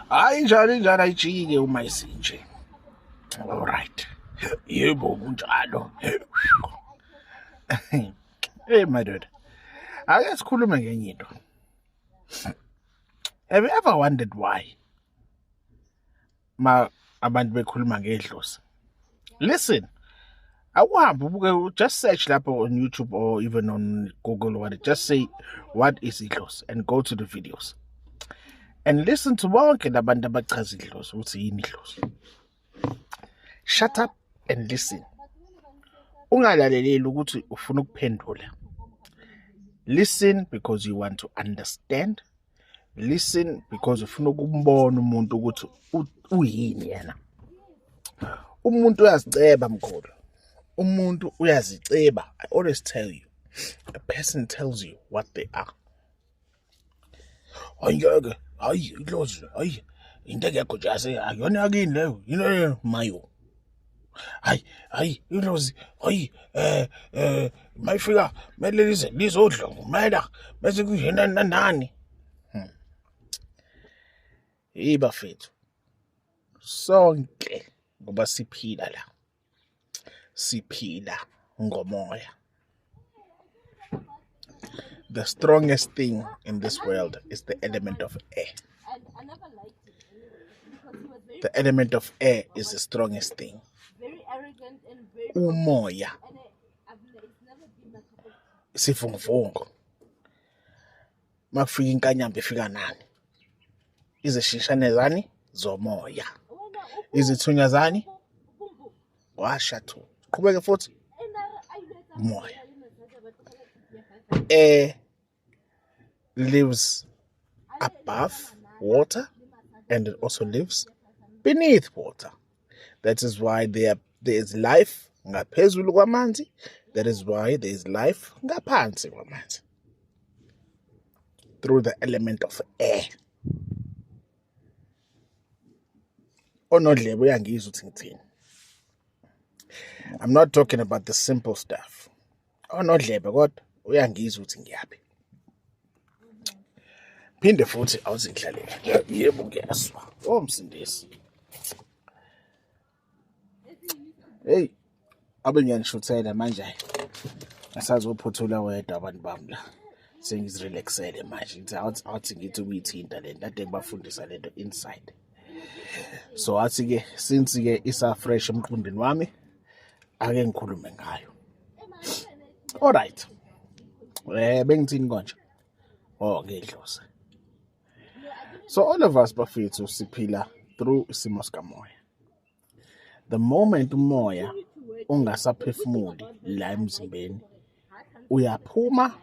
Hayi njalo ayijike uma isinje. All right. Yebo kunjalo. Hey my dude. Ake sikhulume ngenye into. Have you ever wondered why abantu bekhuluma ngedlozi? Listen. Awuhambe ubuke, just search lapho on YouTube or even on Google or what. Just say what is idlozi and go to the videos. And listen to bonke labantu abachaza idlozi ukuthi yini idlozi. Shut up and listen. Ungalaleleli ukuthi ufuna ukuphendula. Listen because you want to understand. Listen because ufuna ukumbona umuntu ukuthi uyini yena. Umuntu uyaziceba mkhulu. Umuntu uyaziceba. I always tell you. A person tells you what they are. Ayike, hayi idlozi, hayi into engekho nje ayona yakini leyo, yini mayo. Hayi idlozi, hayi mayifika mele lizodla ngumela bese kuyena nani. Bafethu. Sonke ngoba siphila la. Siphila ngomoya. The strongest thing in this world is the element of air. The element of air is the strongest thing. Umoya. Sifunguvungu. Makufika inkanyamba ifika nani? Izishishane zani zomoya. Izithunya zani washa thu. Qhubeke futhi. Moya. Air lives above water and it also lives beneath water. That is why there is life ngaphezulu kwamanzi. That is why there is life ngaphansi kwamanzi. Through the element of air. Onodlebe uyangizwa ukuthi ngithini. I'm not talking about the simple stuff. Onodlebe kodwa uyangizwa ukuthi ngiyaphi. Phinde futhi awuzidlalela. Yebo ngiyaswa. Msindisi. Hey, abe ngiyanishuthela manje. Asazophuthula wedwa abantu bami la. Sengizirelaxele manje. Awuthi ngithi ukuyithinta lento kade ngibafundisa lento inside. So athi ke since ke isa fresh emqondweni wami ake ngikhulume ngayo. All right. Bengithini konje? Ngedlozi. So all of us bafethu siphila through isimo sikamoya. The moment umoya ungasaphefumuli la emzimbeni uyaphuma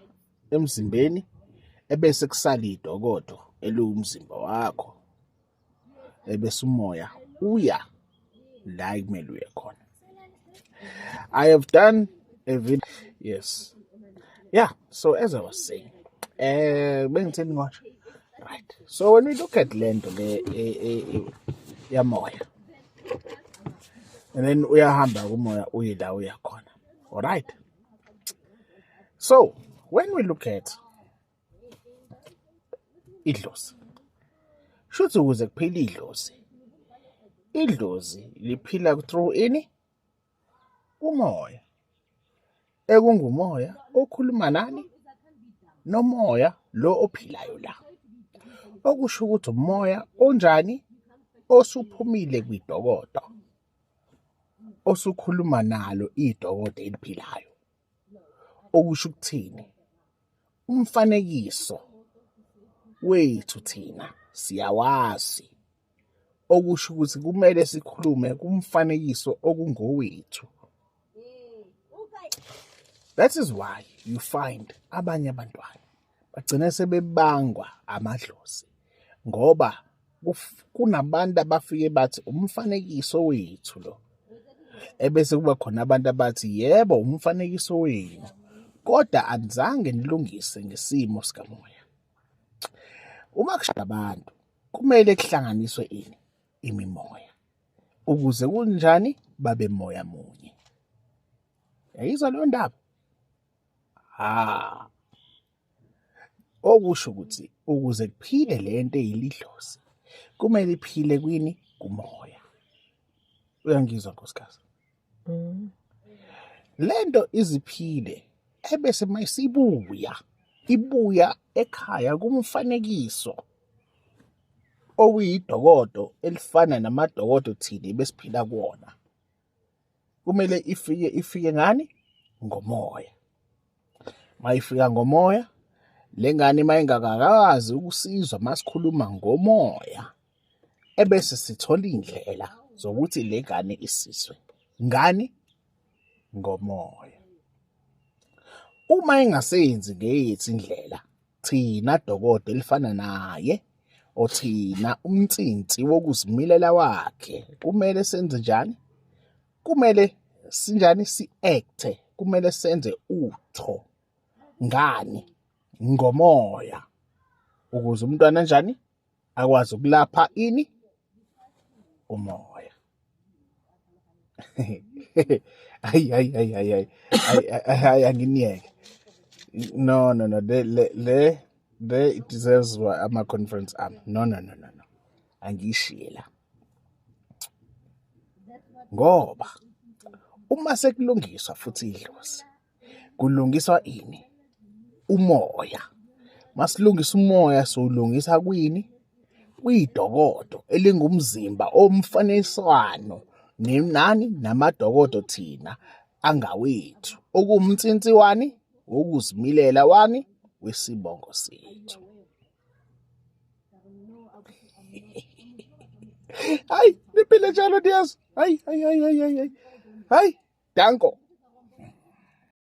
emzimbeni ebese kusala idokodo elumzimba wakho. Ebese umoya uya la kumele uye khona. I have done a video. Yes. Yeah, so as I was saying, bengithini konje? Right. So when we look at lento le yamoya, and then uyahamba kumoya uyila uyakhona. All right. So when we look at idlozi, shuthi ukuze kuphila idlozi liphila through ini umoya. Ekungumoya okhuluma nani? Nomoya lo ophilayo la. Okusho ukuthi umoya onjani? Osuphumile kwidokodo. Osukhuluma nalo idokodo eliphilayo. Okusho ukuthini? Umfanekiso wethu thina siyawazi. Okusho ukuthi kumele sikhulume kumfanekiso okungowethu. That is why you find abanye abantwana bagcina sebebangwa amadlozi ngoba kunabantu abafike bathi umfanekiso wethu lo. Ebese kuba khona abantu abathi yebo umfanekiso wenu kodwa anzange nilungise ngesimo sikamoya. Uma kushada abantu kumele kuhlanganiswe imimoya ukuze kunjani babe moya munye. Yayizwa leyo ndaba? Okusho ukuthi ukuze kuphile lento eyilidlozi kumele iphile kwini kumoya. Uyangizwa nkosikazi? Lento iziphile ebese mayisibuya ibuya ekhaya kumfanekiso okuyidokodo elifana namadokodo thina besiphila kuwona. Kumele ifike ngani? Ngomoya. Mayifika ngomoya, lengane mayingakakazi ukusizwa masikhuluma ngomoya, ebese sithola indlela zokuthi lengane isizwe. Ngani? Ngomoya. Uma ingasenzi ngeyethu indlela, thina dokodo elifana naye, othina umtsinsi wokuzimilela wakhe, kumele senze njani? Kumele sinjani si-acte, kumele senze utho. Ngani? Ngomoya. Ukuze umntwana njani? Akwazi ukulapha ini? Umoya. Hayi anginiyeke. No. It deserves ama-conference ami. No. Angiyishiye la. Ngoba uma sekulungiswa futhi idlozi, kulungiswa ini? Umoya. Masilungisa umoya siwulungisa kwini? Kwidokodo elingumzimba omfaniswano nenani namadokodo thina angawethu. Okuwumtsinsi wani? Ukuzimilela wani? Wesibongo sethu. Hayi, niphile njalo niyazi. Hayi, danko.